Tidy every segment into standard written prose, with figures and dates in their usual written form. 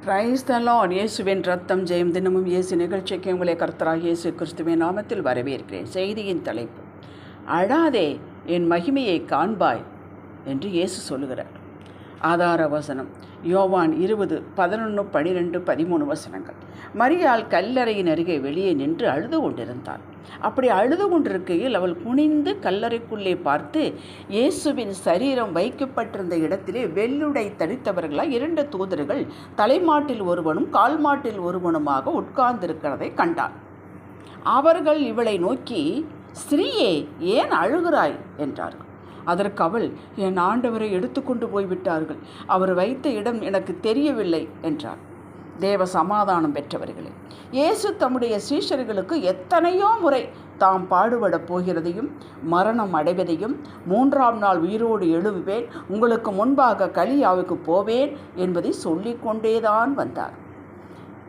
Praise the Lord. இயேசுவின் ரத்தம் ஜெயம். தினமும் இயேசு நிகழ்ச்சிக்கு உங்களை கர்த்தராகிய இயேசு கிறிஸ்துவின் நாமத்தில் வரவேற்கிறேன். செய்தியின் தலைப்பு, அழாதே, என் மகிமையை காண்பாய் என்று இயேசு சொல்லுகிறார். ஆதார வசனம் யோவான் 20, 11, 12, 13 வசனங்கள். மரியாள் கல்லறையின் அருகே வெளியே நின்று அழுது கொண்டிருந்தாள். அப்படி அழுது கொண்டிருக்கையில் அவள் குனிந்து கல்லறைக்குள்ளே பார்த்து, இயேசுவின் சரீரம் வைக்கப்பட்டிருந்த இடத்திலே வெள்ளுடை தரித்தவர்களாய் 2 தூதர்கள் தலைமாட்டில் ஒருவனும் கால்மாட்டில் ஒருவனுமாக உட்கார்ந்திருக்கிறதை கண்டாள். அவர்கள் இவளை நோக்கி, ஸ்திரீயே, ஏன் அழுகிறாய் என்றார்கள். அதற்கு அவள், என் ஆண்டவரை எடுத்துக்கொண்டு போய்விட்டார்கள், அவர் வைத்த இடம் எனக்கு தெரியவில்லை என்றார். தேவ சமாதானம் பெற்றவர்களே, இயேசு தம்முடைய சீஷர்களுக்கு எத்தனையோ முறை தாம் பாடுபடப் போகிறதையும் மரணம் அடைவதையும் 3ஆம் நாள் உயிரோடு எழுவுவேன், உங்களுக்கு முன்பாக கலியாவுக்கு போவேன் என்பதை சொல்லிக்கொண்டேதான் வந்தார்.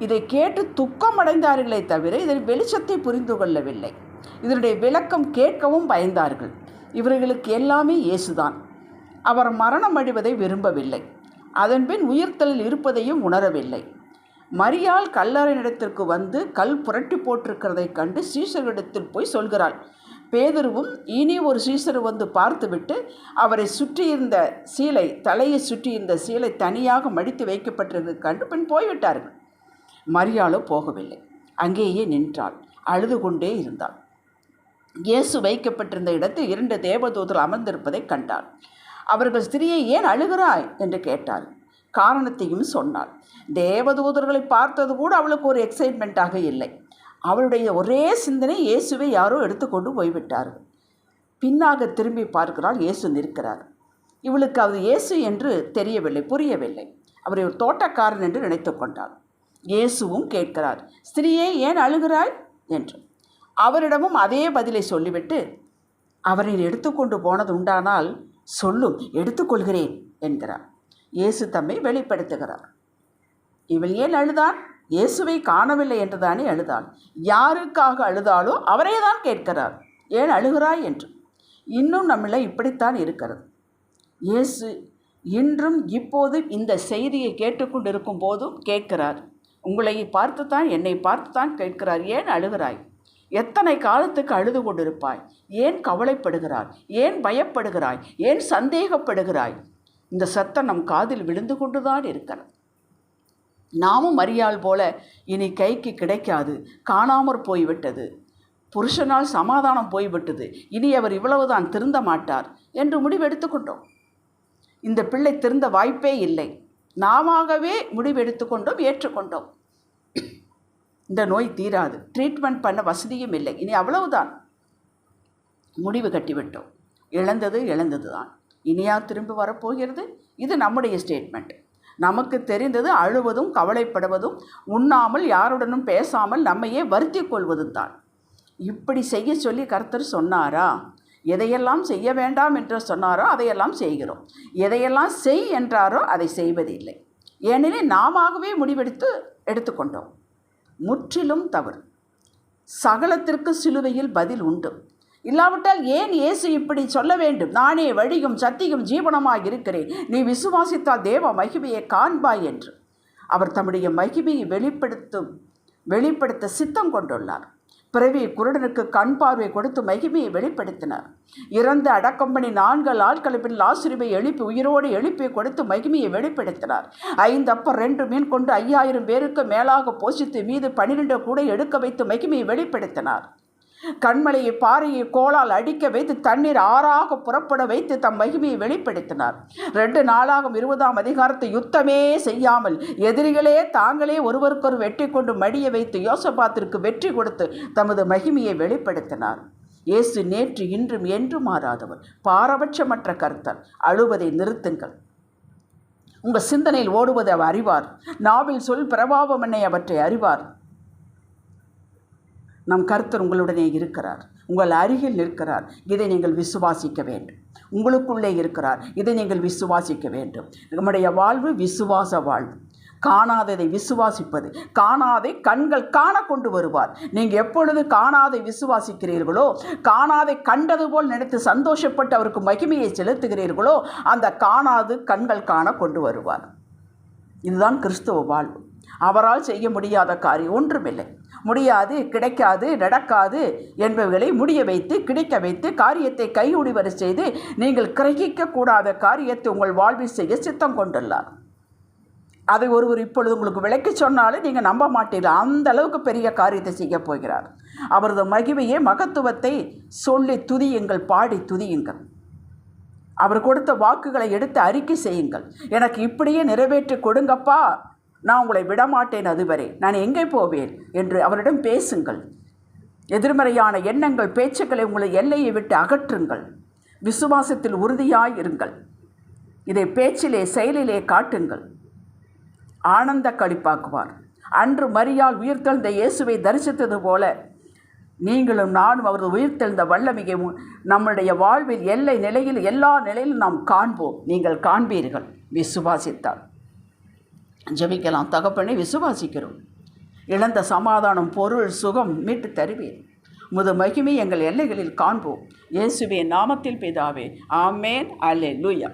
இதை கேட்டு துக்கமடைந்தார்களே தவிர இதன் வெளிச்சத்தை புரிந்து கொள்ளவில்லை. இதனுடைய விளக்கம் கேட்கவும் பயந்தார்கள். இவர்களுக்கு எல்லாமே இயேசுதான். அவர் மரணம் அடைவதை விரும்பவில்லை, அதன்பின் உயிர்த்தலில் இருப்பதையும் உணரவில்லை. மரியாள் கல்லறையிடத்திற்கு வந்து கல் புரட்டி போட்டிருக்கிறதை கண்டு சீஷர்களிடத்தில் போய் சொல்கிறாள். பேதுருவும் இனி ஒரு சீஷர் வந்து பார்த்துவிட்டு அவரை சுற்றியிருந்த சீலை, தலையை சுற்றியிருந்த சீலை தனியாக மடித்து வைக்கப்பட்டிருந்ததை கண்டு பின் போய்விட்டார்கள். மரியாளோ போகவில்லை, அங்கேயே நின்றாள், அழுது கொண்டே இருந்தாள். இயேசு வைக்கப்பட்டிருந்த இடத்தில் 2 தேவதூதர்கள் அமர்ந்திருப்பதை கண்டாள். அவர்கள், ஸ்திரியை, ஏன் அழுகிறாய் என்று கேட்டார். காரணத்தையும் சொன்னாள். தேவதூதர்களை பார்த்தது கூட அவளுக்கு ஒரு எக்ஸைட்மெண்ட்டாக இல்லை. அவளுடைய ஒரே சிந்தனை, இயேசுவை யாரோ எடுத்துக்கொண்டு போய்விட்டார்கள். பின்னாக திரும்பி பார்க்கிறாள், இயேசு நிற்கிறார். இவளுக்கு அது இயேசு என்று தெரியவில்லை, புரியவில்லை. அவரை ஒரு தோட்டக்காரன் என்று நினைத்து கொண்டாள். இயேசுவும் கேட்கிறார், ஸ்திரியே, ஏன் அழுகிறாய் என்று. அவரிடமும் அதே பதிலை சொல்லிவிட்டு, அவரை எடுத்துக்கொண்டு போனது உண்டானால் சொல்லும், எடுத்துக்கொள்கிறேன் என்கிறார். இயேசு தம்மை வெளிப்படுத்துகிறார். இவள் ஏன் அழுதாள்? இயேசுவை காணவில்லை என்றுதானே அழுதாள். யாருக்காக அழுதாளோ அவரே தான் கேட்கிறார், ஏன் அழுகிறாய் என்று. இன்னும் நம்மள இப்படித்தான் இருக்கிறது. இயேசு இன்றும் இப்போது இந்த செய்தியை கேட்டுக்கொண்டிருக்கும் போதும் கேட்கிறார். உங்களை பார்த்துத்தான், என்னை பார்த்துத்தான் கேட்கிறார், ஏன் அழுகிறாய்? எத்தனை காலத்துக்கு அழுது கொண்டிருப்பாய்? ஏன் கவலைப்படுகிறாய்? ஏன் பயப்படுகிறாய்? ஏன் சந்தேகப்படுகிறாய்? இந்த சத்தம் நம் காதில் விழுந்து கொண்டுதான் இருக்கிறது. நாமும் மரியாள் போல இனி கைக்கு கிடைக்காது, காணாமற் போய்விட்டது, புருஷனால் சமாதானம் போய்விட்டது, இனி அவர் இவ்வளவுதான், திருந்த மாட்டார் என்று முடிவெடுத்து கொண்டோம். இந்த பிள்ளை திருந்த வாய்ப்பே இல்லை, நாமாகவே முடிவெடுத்து கொண்டோம், ஏற்றுக்கொண்டோம். இந்த நோய் தீராது, ட்ரீட்மெண்ட் பண்ண வசதியும் இல்லை, இனி அவ்வளவுதான், முடிவு கட்டிவிட்டோம். இழந்தது இழந்தது தான், இனியா திரும்பி வரப்போகிறது? இது நம்முடைய ஸ்டேட்மெண்ட். நமக்கு தெரிந்தது அழுவதும் கவலைப்படுவதும் உண்ணாமல் யாருடனும் பேசாமல் நம்மையே வருத்தி கொள்வதும் தான். இப்படி செய்ய சொல்லி கர்த்தர் சொன்னாரா? எதையெல்லாம் செய்ய வேண்டாம் என்று சொன்னாரோ அதையெல்லாம் செய்கிறோம், எதையெல்லாம் செய் என்றாரோ அதை செய்வதில்லை. ஏனெனில் நாமவே முடிவெடுத்து எடுத்துக்கொண்டோம். முற்றிலும் தவறு. சகலத்திற்கு சிலுவையில் பதில் உண்டு. இல்லாவிட்டால் ஏன் இயேசு இப்படி சொல்ல வேண்டும்? நானே வழியும் சத்தியும் ஜீவனமாக இருக்கிறேன், நீ விசுவாசித்தால் தேவ மகிமையை காண்பாய் என்று. அவர் தம்முடைய மகிமையை வெளிப்படுத்த சித்தம் கொண்டுள்ளார். பிறவி குருடனுக்கு கண் பார்வை கொடுத்து மகிமையை வெளிப்படுத்தினார். இறந்த அடக்கம் பண்ணி 4 நாட்கள் பின் லாசருவை எழுப்பி உயிரோடு எழுப்பி கொடுத்து மகிமையை வெளிப்படுத்தினார். 5 அப்பம் 2 மீன் கொண்டு 5000 பேருக்கு மேலாக போஷித்து மீது 12 கூட எடுக்க வைத்து மகிமையை வெளிப்படுத்தினார். கண்மலையை பாறையை கோளால் அடிக்க வைத்து தண்ணீர் ஆறாக புறப்பட வைத்து தம் மகிமையை வெளிப்படுத்தினார். 2 நாளாகும் 20ஆம் அதிகாரத்தை யுத்தமே செய்யாமல் எதிரிகளே தாங்களே ஒருவருக்கொரு வெற்றி கொண்டு மடிய வைத்து யோசபாத்திற்கு வெற்றி கொடுத்து தமது மகிமையை வெளிப்படுத்தினார். இயேசு நேற்று இன்றும் என்றும் மாறாதவர், பாரபட்சமற்ற கர்த்தர். அழுவதை நிறுத்துங்கள். உங்கள் சிந்தனையில் ஓடுவதை அவர் அறிவார். நாவில் சொல் பிரபாவம் என்னை அவற்றை அறிவார். நம் கர்த்தர் உங்களுடனே இருக்கிறார், உங்கள் அருகில் நிற்கிறார். இதை நீங்கள் விசுவாசிக்க வேண்டும். உங்களுக்குள்ளே இருக்கிறார், இதை நீங்கள் விசுவாசிக்க வேண்டும். நம்முடைய வாழ்வு விசுவாச வாழ்வு. காணாததை விசுவாசிப்பது. காணாதை கண்கள் காண கொண்டு வருவார். நீங்கள் எப்பொழுது காணாதை விசுவாசிக்கிறீர்களோ, காணாதை கண்டது போல் நினைத்து சந்தோஷப்பட்டு அவருக்கு மகிமையை செலுத்துகிறீர்களோ, அந்த காணாது கண்கள் காண கொண்டு வருவார். இதுதான் கிறிஸ்துவ வாழ்வு. அவரால் செய்ய முடியாத காரியம் ஒன்றுமில்லை. முடியாது, கிடைக்காது, நடக்காது என்பவைகளை முடிய வைத்து, கிடைக்க வைத்து, காரியத்தை கையுடிவர செய்து நீங்கள் கிரகிக்கக்கூடாத காரியத்தை உங்கள் வாழ்வில் செய்ய சித்தம் கொண்டுள்ளார். அதை ஒருவர் இப்பொழுது உங்களுக்கு விளக்கி சொன்னாலும் நீங்கள் நம்ப மாட்டீர்கள். அந்த அளவுக்கு பெரிய காரியத்தை செய்ய போகிறார். அவரது மகிமையை, மகத்துவத்தை சொல்லி துதியுங்கள், பாடி துதியுங்கள். அவர் கொடுத்த வாக்குகளை எடுத்து அறிக்கை செய்யுங்கள். எனக்கு இப்படியே நிறைவேற்றி கொடுங்கப்பா, நான் உங்களை விடமாட்டேன், அதுவரை நான் எங்கே போவேன் என்று அவரிடம் பேசுங்கள். எதிர்மறையான எண்ணங்கள், பேச்சுக்களை உங்களை எல்லையை விட்டு அகற்றுங்கள். விசுவாசத்தில் உறுதியாய் இருங்கள். இதை பேச்சிலே, செயலிலே காட்டுங்கள். ஆனந்த களிப்பாக்குவார். அன்று மரியாள் உயிர்த்தெழுந்த இயேசுவை தரிசித்தது போல நீங்களும் நானும் அவரது உயிர்த்தெழுந்த வல்லமையை நம்முடைய வாழ்வில் எல்லை நிலையில், எல்லா நிலையிலும் நாம் காண்போம். நீங்கள் காண்பீர்கள் விசுவாசித்தால். ஜெபிக்கலாம். தகப்பனை, விசுவாசிக்கிறோம். இழந்த சமாதானம், பொருள், சுகம் மீட்டு தருவீர். முது மகிமை எங்கள் எல்லைகளில் காண்போம். இயேசுவின் நாமத்தில் பிதாவே, ஆமேன். அல்லேலூயா.